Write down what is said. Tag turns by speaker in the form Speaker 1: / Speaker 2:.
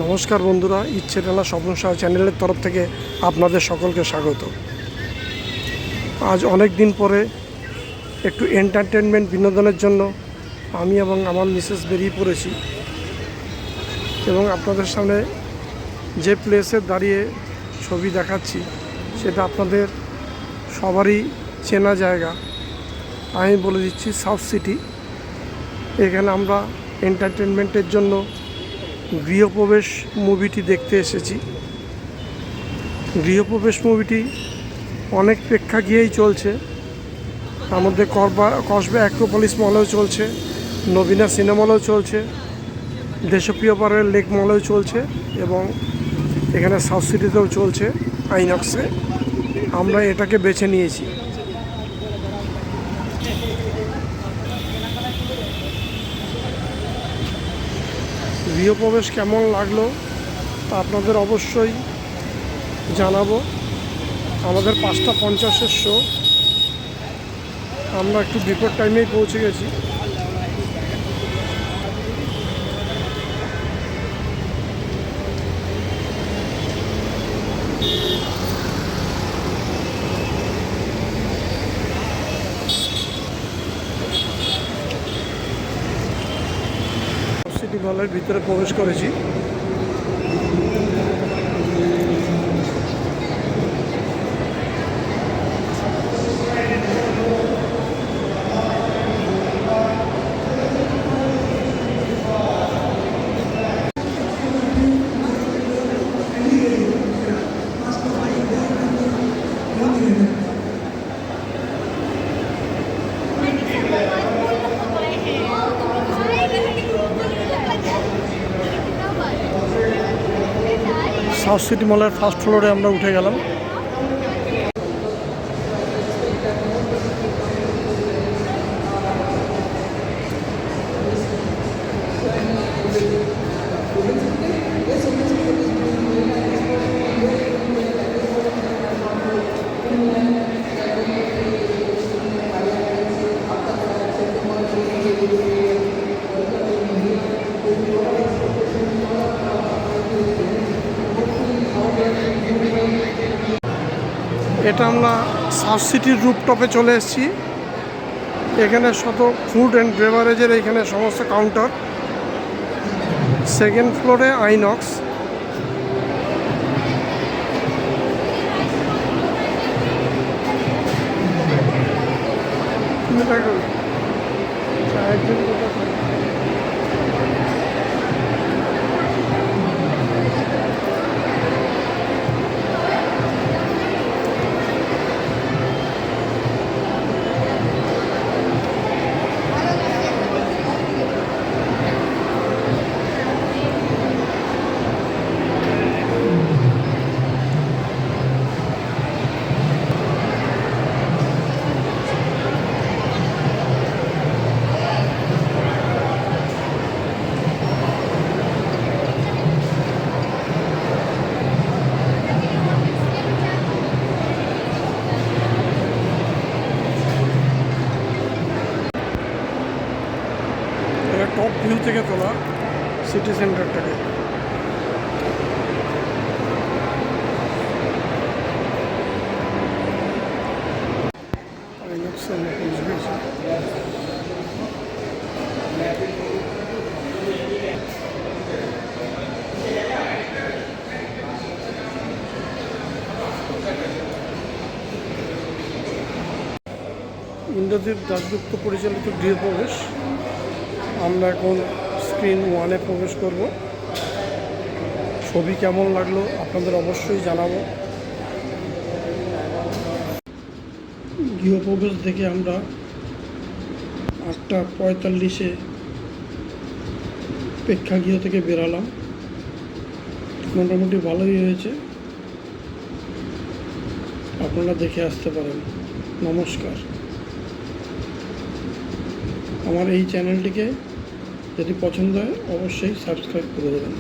Speaker 1: নমস্কার বন্ধুরা, ইচ্ছে টানা স্বপ্ন চ্যানেলের তরফ থেকে আপনাদের সকলকে স্বাগত। আজ অনেক দিন পরে একটু এন্টারটেনমেন্ট বিনোদনের জন্য আমি এবং আমার মিসেস বেরিয়ে পড়েছি এবং আপনাদের সামনে যে প্লেসে দাঁড়িয়ে ছবি দেখাচ্ছি সেটা আপনাদের সবারই চেনা জায়গা। আমি বলে দিচ্ছি সাউথ সিটি। এখানে আমরা এন্টারটেনমেন্টের জন্য গৃহপ্রবেশ মুভিটি দেখতে এসেছি। গৃহপ্রবেশ মুভিটি অনেক প্রেক্ষাগৃহেই চলছে। তার মধ্যে কসবা অ্যাক্রোপলিস মলেও চলছে, নবীনা সিনেমা হলেও চলছে, দেশপ্রিয় পার্কের লেক মলেও চলছে এবং এখানে সাউথ সিটিতেও চলছে আইনক্সে। আমরা এটাকে বেছে নিয়েছি। গৃহপ্রবেশ কেমন লাগলো তা আপনাদের অবশ্যই জানাবো। আমাদের 5:50 শো। আমরা একটু বিফোর টাইমেই পৌঁছে গেছি। সিটি মলের ভিতরে প্রবেশ করেছি। সাউথ সিটি মলের ফার্স্ট ফ্লোরে আমরা উঠে গেলাম। এটা আমরা সাউথ সিটির রুপটপে চলে এসেছি। এখানে শত ফুড অ্যান্ড বেভারেজের এখানে সমস্ত কাউন্টার। সেকেন্ড ফ্লোরে আইনক্স। টপ ভিউ থেকে তোলা সিটি সেন্টারটাকে। ইন্দ্রদীপ দাশগুপ্ত পরিচালিত গৃহপ্রবেশ। আমরা এখন স্ক্রিন 1-এ প্রবেশ করব। ছবি কেমন লাগলো আপনাদের অবশ্যই জানাবো। গৃহপ্রবেশ দেখে আমরা 8:45-এ প্রেক্ষাগৃহ থেকে বেরালাম। মোটামুটি ভালোই হয়েছে, আপনারা দেখে আসতে পারেন। নমস্কার। আমার এই চ্যানেলটিকে যদি পছন্দ হয় অবশ্যই সাবস্ক্রাইব করে দেবেন।